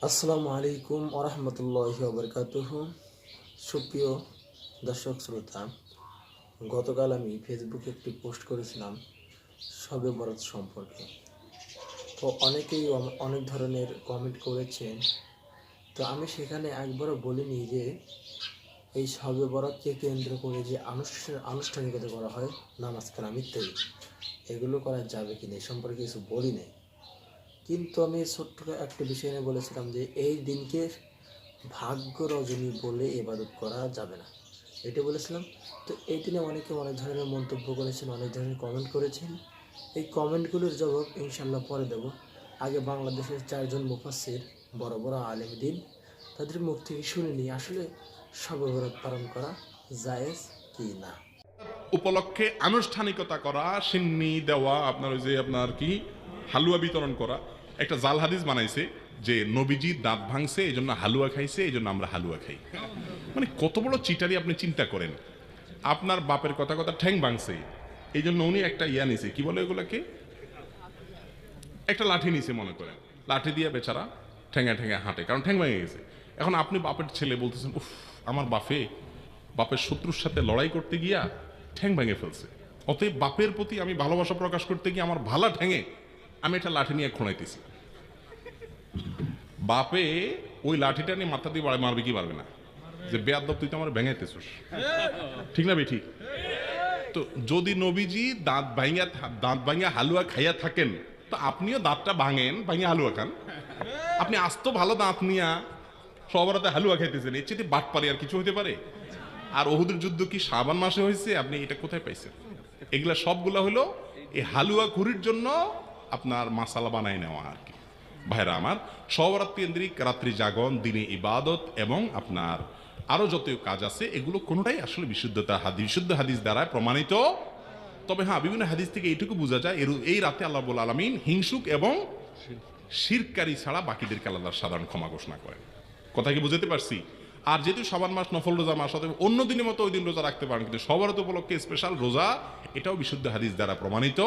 আসসালামু আলাইকুম ওরহমতুল্লাহি ওবরকাতুহু। সুপ্রিয় দর্শক শ্রোতা, গতকাল আমি ফেসবুকে একটি পোস্ট করেছিলাম শবে বরাত সম্পর্কে। তো অনেকেই অনেক ধরনের কমেন্ট করেছেন। তো আমি সেখানে একবারও বলিনি যে এই শবে বরাতকে কেন্দ্র করে যে আনুষ্ঠানিকতা করা হয়, নামাজ কালাম ইত্যাদি, এগুলো করা যাবে কিনা এই সম্পর্কে কিছু বলি নাই। কিন্তু আমি ছোট্ট একটা বিষয় নিয়ে বলেছিলাম যে এই দিনকে ভাগ্য রজনী বলে ইবাদত করা যাবে না, এটা বলেছিলাম। তো এই দিনে অনেকে অনেক ধরনের মন্তব্য করেছেন, অনেক ধরনের কমেন্ট করেছেন। এই কমেন্টগুলোর জবাব ইনশাল্লাহ পরে দেব। আগে বাংলাদেশের 4জন মুফাসসির, বড় বড় আলেম দিন, তাদের মুখ থেকে শুনে নিই আসলে শবে বরাত পালন করা জায়েজ কি না। উপলক্ষে আনুষ্ঠানিকতা করা, সিন্নি দেওয়া, আপনার ওই যে আপনার কি হালুয়া বিতরণ করা। একটা জাল হাদিস বানাইছে যে নবীজি দাঁত ভাঙছে এই জন্য হালুয়া খাইছে, এই জন্য আমরা হালুয়া খাই। মানে কত বড় চিটারি আপনি চিন্তা করেন। আপনার বাপের কথা কথা ঠ্যাং ভাঙছে এই জন্য উনি একটা ইয়া নিছে, কি বলে এগুলাকে, একটা লাঠি নিছে মনে করেন, লাঠি দিয়ে বেচারা ঠ্যাঙা ঠ্যাঙা হাঁটে, কারণ ঠ্যাং ভেঙে গেছে। এখন আপনি বাপের ছেলে বলতেছেন, উফ আমার বাপের শত্রুর সাথে লড়াই করতে গিয়া ঠ্যাং ভেঙে ফেলছে, অতএব বাপের প্রতি আমি ভালোবাসা প্রকাশ করতে গিয়ে আমার ভালা ঠ্যাঙে আমি একটা লাঠি নিয়ে খোঁড়াইতেছি। বাপে ওই লাঠিটা নিয়ে মাথা দিয়ে মারবে কি পারবে না, যে বেয়াদব তুই তো আমার ভেঙাইতেছিস, ঠিক না বেঠি? তো যদি নবীজি দাঁত ভাঙিয়া হালুয়া খাইয়া থাকেন, তো আপনিও দাঁতটা ভাঙেন, ভাঙিয়া হালুয়া খান। আপনি আস্ত ভালো দাঁত নিয়া সবার হাতে হালুয়া খাইতেছেন, এর চেয়ে বাট পারে আর কিছু হইতে পারে? আর ওহুদের যুদ্ধ কি শাবান মাসে হয়েছে? আপনি এটা কোথায় পাইছেন? এগুলা সবগুলা হলো এই হালুয়া খুরির জন্য আপনার মাসালা বানাই নেওয়া আর কি। ভাইরা আমার, সবরাত কেন্দ্রিক রাত্রি জাগরণ, দিনে ইবাদত এবং আপনার আরো যত কাজ আছে, এগুলো কোনোটাই আসলে বিশুদ্ধ হাদিস দ্বারা প্রমাণিত। তবে হ্যাঁ, বিভিন্ন হাদিস থেকে এইটুকু বোঝা যায় এই রাতে আল্লাহ রাব্বুল আলামিন হিংসুক এবং শিরকারী ছাড়া বাকিদেরকে আল্লাহর সাধারণ ক্ষমা ঘোষণা করেন। কথা কি বুঝতে পারছি? আর যেহেতু শাবান মাস নফল রোজা মাস, অতএব অন্য দিনের মতো ওই দিন রোজা রাখতে পারেন, কিন্তু সবরাত উপলক্ষে স্পেশাল রোজা, এটাও বিশুদ্ধ হাদিস দ্বারা প্রমাণিত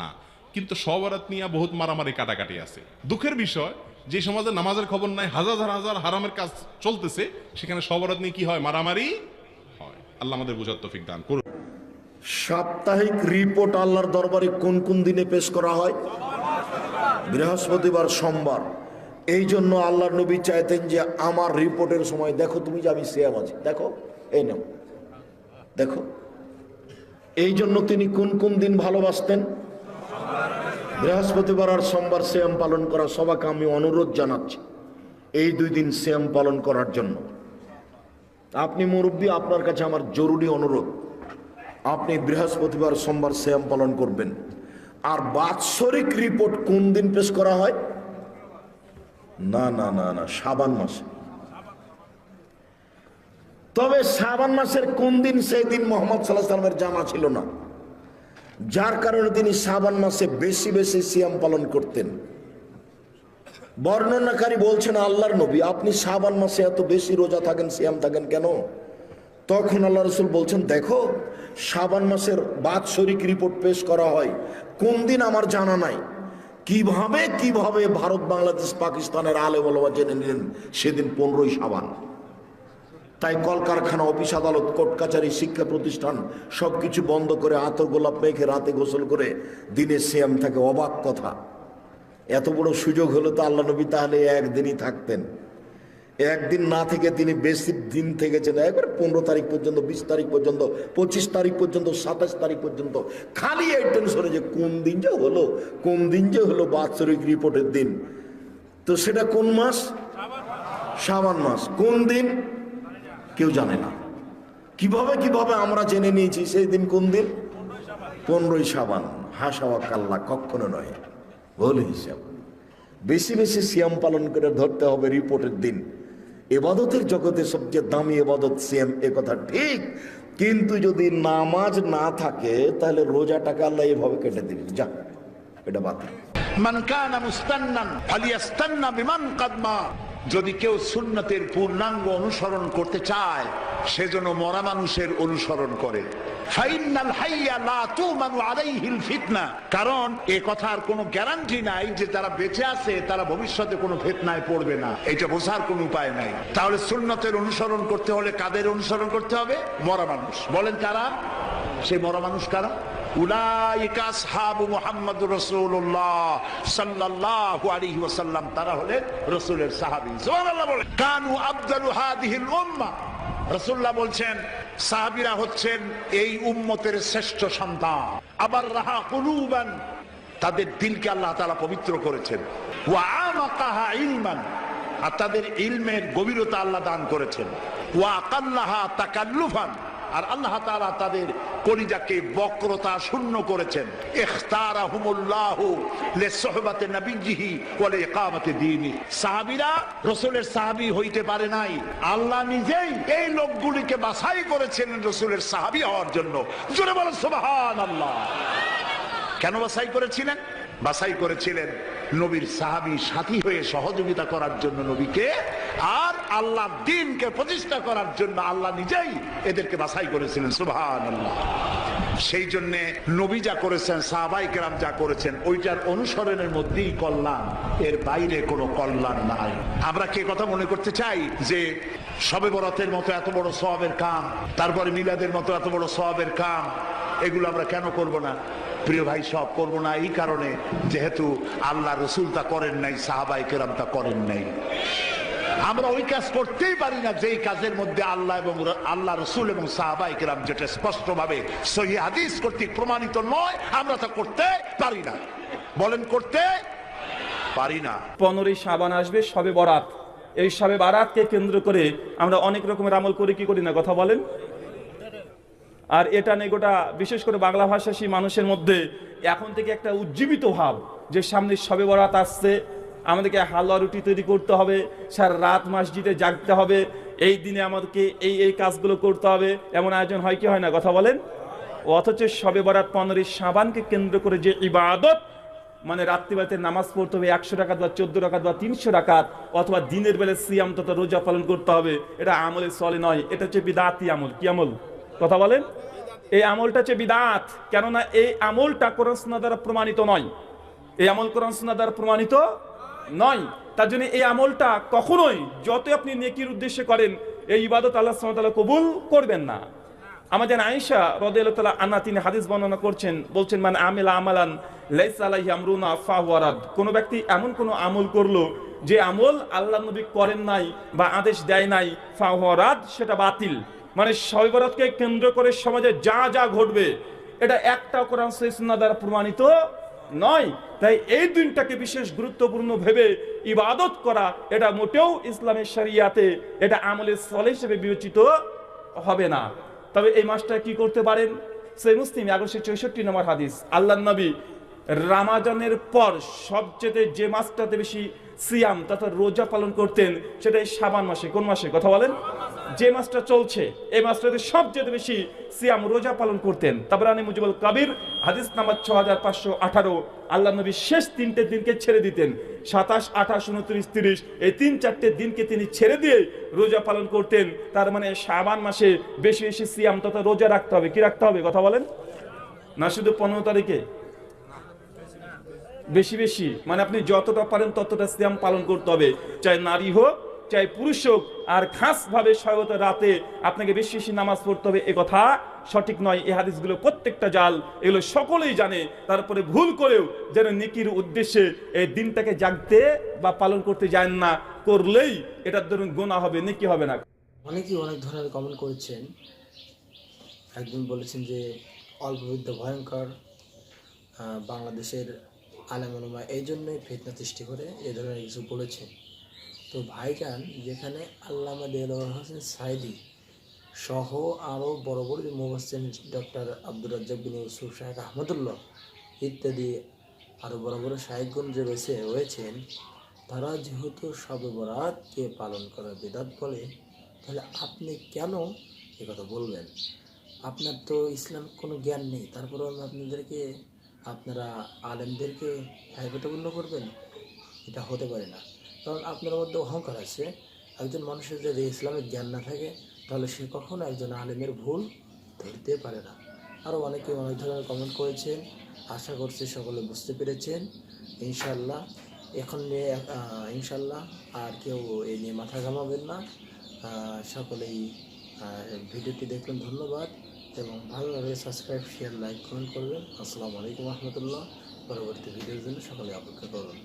না। কিন্তু সবরাত নিয়ে বহুত মারামারি কাটাকাটি আছে। দুঃখের বিষয়, যে সমাজে নামাজের খবর নাই, হাজার হাজার হারামের কাজ চলতেছে, সেখানে সবরাত নিয়ে কি হয়? মারামারি হয়। আল্লাহ আমাদের বোঝার তৌফিক দান করুন। সাপ্তাহিক রিপোর্ট আল্লাহর দরবারে কোন কোন দিনে পেশ করা হয়? বৃহস্পতিবার, সোমবার। এই জন্য আল্লাহর নবী চাইতেন যে আমার রিপোর্টের সময় দেখো তুমি যে আমি সিয়াম আছি, দেখো এই নাও দেখো। এই জন্য তিনি কোন কোন দিন ভালোবাসতেন? বৃহস্পতিবার আর সোমবার সিয়াম পালন করা। সবাইকে আমি অনুরোধ জানাচ্ছি এই 2 দিন সিয়াম পালন করার জন্য। আপনি মুরব্বী, আপনার কাছে আমার জরুরি অনুরোধ, আপনি বৃহস্পতিবার সোমবার সিয়াম পালন করবেন। আর বাৎসরিক রিপোর্ট কোন দিন পেশ করা হয়? না না না না, শাবান মাসে। তবে শাবান মাসের কোন দিন? সেই দিন মুহাম্মদ সাল্লাল্লাহু আলাইহি ওয়াসাল্লামের জানা ছিল না, যার কারণে তিনি শাবান মাসে বেশি বেশি সিয়াম পালন করতেন। বর্ণনাকারী বলছেন, আল্লাহর নবী আপনি শাবান মাসে এত বেশি রোজা থাকেন, সিয়াম থাকেন কেন? তখন আল্লাহ রাসূল বলছেন, দেখো শাবান মাসের বাৎসরিক রিপোর্ট পেশ করা হয়, কোন দিন আমার জানা নাই। কিভাবে ভারত, বাংলাদেশ, পাকিস্তানের আলেম ওলামা জেনে নিলেন সেদিন 15ই শাবান। তাই কলকারখানা, অফিস আদালত, কোর্ট কাছারি, শিক্ষা প্রতিষ্ঠান সবকিছু বন্ধ করে আতর গোলাপ মেখে রাতে গোসল করে দিনে সিয়াম থাকে। অবাক কথা, এত বড় সুযোগ হলো তো আল্লাহ নবী তাহলে একদিনই থাকতেন। একদিন না থেকে তিনি বেশি দিন থেকেছেন, একবার 15 তারিখ পর্যন্ত, 20 তারিখ পর্যন্ত, 25 তারিখ পর্যন্ত, 27 তারিখ পর্যন্ত। খালি এই টেনশনে যে কোন দিন যে হলো বাৎসরিক রিপোর্টের দিন। তো সেটা কোন মাস? শাবান মাস। কোন দিন কেউ জানে না। কিভাবে আমরা জেনে নিয়েছি সেই দিন কোন দিন? 15ই শাবান। হাসা ওয়া কাল্লা, কখনো নয়, ভুল হিসাব। বেশি বেশি সিয়াম পালন করে ধরতে হবে রিপোর্টের দিন। ইবাদতের জগতে সবচেয়ে দামি ইবাদত সিয়াম, এ কথা ঠিক। কিন্তু যদি নামাজ না থাকে তাহলে রোজাটাকে আল্লাহ এভাবে কেটে দিবেন, যা এটা বাতিল। মান কানা মুস্তান্নান ফালিয়াস্তান্না বিমান কাদমা। যদি কেউ সুন্নতের পূর্ণাঙ্গ অনুসরণ করতে চায়, সেজন্য মরা মানুষের অনুসরণ করে। ফাইনাল হাইয়া লা তুমানু আলাইহিল ফিতনা, কারণ এই কথার কোনো গ্যারান্টি নাই যে যারা বেঁচে আছে তারা ভবিষ্যতে কোনো ফিতনায় পড়বে না, এটা বোঝার কোনো উপায় নাই। তাহলে সুন্নতের অনুসরণ করতে হলে কাদের অনুসরণ করতে হবে? মরা মানুষ। বলেন কারা? সেই মরা মানুষ কারা? উলাইকা আসহাবু মুহাম্মদুর রাসূলুল্লাহ সাল্লাল্লাহু আলাইহি ওয়াসাল্লাম, তারা হলেন রাসূলের সাহাবী। সুবহানাল্লাহ বলেন। কানু আফদালু হাদিহিল উম্মাহ, রাসূলুল্লাহ বলছেন সাহাবীরা হচ্ছেন এই উম্মতের শ্রেষ্ঠ সন্তান। আবার রাহা কুলুবান, তাদের দিলকে আল্লাহ তাআলা পবিত্র করেছেন। ওয়া আমাকাহা ইলমান, আর তাদের ইলমের গভীরতা আল্লাহ দান করেছেন। ওয়া আকাল্লাহা তাকাল্লুফান, আর আল্লাহ তাআলা তাদের কলিজাকে বক্রতা শূন্য করেছেন। ইখতারাহুমুল্লাহু লিসুহবাতি নবিয়্যিহি ওয়া লিইকামাতি দীনি, সাহাবীরা রাসূলের সাহাবী হইতে পারে নাই, আল্লাহ নিজেই এই লোকগুলিকে বাছাই করেছিলেন রাসূলের সাহাবী হওয়ার জন্য। জোরে বলেন সুবহানাল্লাহ। কেন বাছাই করেছিলেন? বাছাই করেছিলেন নবীর সাহাবী সাথী হয়ে সহযোগিতা করার জন্য নবীকে, আর আল্লাহর দ্বীনকে প্রতিষ্ঠা করার জন্য আল্লাহ নিজেই এদেরকে বাছাই করেছিলেন। সুবহানাল্লাহ। সেই জন্য নবী যা করেছেন, সাহাবায়ে কেরাম যা করেছেন, ওইটার অনুসরণের মধ্যেই কল্যাণ, এর বাইরে কোনো কল্যাণ নাই। আমরা কি কথা মনে করতে চাই যে শবে বরাতের মতো এত বড় সওয়াবের কাম, তারপরে মিলাদের মতো এত বড় সওয়াবের কাম, এগুলো আমরা কেন করব না? প্রিয় ভাই, সব করবো না এই কারণে যেহেতু আল্লাহ রসুল তা করেন নাই, সাহাবায়ে কেরাম তা করেন নাই। আমরা ওই কাজ করতেই পারি না যেই কাজের মধ্যে আল্লাহ রসুল এবং সাহাবায়ে কেরাম যেটা স্পষ্টভাবে সহিহ হাদিস কর্তৃক প্রমাণিত নয়, আমরা তা করতে পারি না। বলেন করতে পারি না। 15ই শাবান আসবে, শবে বরাত। এই শবে বরাতকে কেন্দ্র করে আমরা অনেক রকমের আমল করি, কি করি না কথা বলেন? আর এটা নিয়ে গোটা বিশেষ করে বাংলা ভাষাসী মানুষের মধ্যে এখন থেকে একটা উজ্জীবিত ভাব যে সামনে শবে বরাত আসছে, আমাদেরকে হালুয়া রুটি তৈরি করতে হবে, সারা রাত মসজিদে জাগতে হবে, এই দিনে আমাদেরকে এই এই কাজগুলো করতে হবে, এমন আয়োজন হয় কি হয় না কথা বলেন? অথচ শবে বরাত 15ই শাবানকে কেন্দ্র করে যে ইবাদত, মানে রাত্রিবেলাতে নামাজ পড়তে হবে 100 রাকাত বা 14 রাকাত বা 300 রাকাত, অথবা দিনের বেলা সিয়াম তথা রোজা পালন করতে হবে, এটা আমলে চলে নয়, এটা হচ্ছে বিদআতি আমল। কি আমল কথা বলেন? এই আমলটা হচ্ছে বিদআত, কেননা এই আমলটা কোরআন সুন্নাহ দ্বারা প্রমাণিত নয়। এই আমল কোরআন সুন্নাহ দ্বারা প্রমাণিত নয়, তার জন্য এই আমলটা কখনোই যতই আপনি নেকির উদ্দেশ্যে করেন, এই ইবাদত আল্লাহ সুবহানাহু ওয়া তাআলা কবুল করবেন না। আমাদের আয়েশা রাদিয়াল্লাহু তাআলা আনহা তিনি হাদিস বর্ণনা করছেন, বলছেন মান আমিলা আমালান লাইসা আলাইহি আমরুনা ফাহুয়া রাদ, কোন ব্যক্তি এমন কোন আমল করলো যে আমল আল্লাহ নবী করেন নাই বা আদেশ দেয় নাই, ফাহুয়া রাদ, সেটা বাতিল। মানে শবে বরাতকে কেন্দ্র করে সমাজে যা যা ঘটবে এটা একটা কোরআন সুন্নাহ দ্বারা প্রমাণিত নয়। তাই এই দিনটাকে বিশেষ গুরুত্বপূর্ণ ভেবে ইবাদত করা, এটা মোটেও ইসলামের শরিয়াতে এটা আমলে সলেহ হিসেবে বিবেচিত হবে না। তবে এই মাসটা কি করতে পারেন? সহিহ মুসলিম 1164 নম্বর হাদিস, আল্লাহর নবী রমাজানের পর সবচেয়ে যে মাসটাতে বেশি সিয়াম তথা রোজা পালন করতেন সেটা এই শাবান মাসে। কোন মাসে কথা বলেন? যে মাসটা চলছে এই মাসটাতে সবচেয়ে বেশি সিয়াম রোজা পালন করতেন। তাবরানী মুজিবুল কাবির হাদিস নাম্বার 6518, আল্লাহ নবী শেষ 3টে দিনকে ছেড়ে দিতেন, 27, 28, 29, 30, এই 3-4টে দিনকে তিনি ছেড়ে দিয়ে রোজা পালন করতেন। তার মানে শাবান মাসে বেশি বেশি সিয়াম তথা রোজা রাখতে হবে। কি রাখতে হবে কথা বলেন? না শুধু 15 তারিখে বেশি বেশি, মানে আপনি যতটা পারেন ততটা সিয়াম পালন করতে হবে, চাই নারী হোক চাই পুরুষ হোক। আর খাস ভাবে শবে রাতে আপনাকে বেশি বেশি নামাজ পড়তে হবে, এ কথা সঠিক নয়। এই হাদিসগুলো প্রত্যেকটা জাল, এগুলো সকলেই জানে, তারপরে ভুল করেও যেন নেকির উদ্দেশ্যে এই দিনটাকে জাগতে বা পালন করতে যায় না, করলেই এটার ধরুন গুনাহ হবে, নেকি হবে না। অনেকেই অনেক ধরনের কমেন্ট করেছেন। একজন বলেছেন যে অল্পবিদ্যা ভয়ঙ্কর, বাংলাদেশের আলেম ওলামা এই জন্যই ফিতনা সৃষ্টি করে, এই ধরনের কিছু বলেছেন। তো ভাইজান, যেখানে আল্লামা দেলোয়ার হোসেন সাঈদী সহ আরও বড় বড় যে মুফাসসির ডক্টর আব্দুর রাজ্জাক বিন ইউসুফ শাইখ আহমদুল্লাহ ইত্যাদি আরও বড় বড় শাইখগণ যে রয়েছেন, তারা যেহেতু শবে বরাতকে পালন করার বিদআত বলে, তাহলে আপনি কেন এ কথা বলবেন? আপনার তো ইসলাম কোনো জ্ঞান নেই, তারপরেও আপনারা আলেমদেরকে প্রতিপন্ন করবেন? এটা হতে পারে না, কারণ আপনার মধ্যে অহংকার আছে। একজন মানুষের যদি ইসলামের জ্ঞান না থাকে তাহলে সে কখনো একজন আলেমের ভুল ধরতে পারে না। আরও অনেকে অনেক ধরনের কমেন্ট করেছেন। আশা করছি সকলে বুঝতে পেরেছেন ইনশাল্লাহ। এখন নিয়ে ইনশাল্লাহ আর কেউ এই নিয়ে মাথা ঘামাবেন না। সকলেই ভিডিওটি দেখবেন, ধন্যবাদ, এবং ভালো লাগলে সাবস্ক্রাইব, শেয়ার, লাইক, কমেন্ট করবেন। আসসালামু আলাইকুম রহমতুল্লাহ। পরবর্তী ভিডিওর জন্য সকলে অপেক্ষা করুন।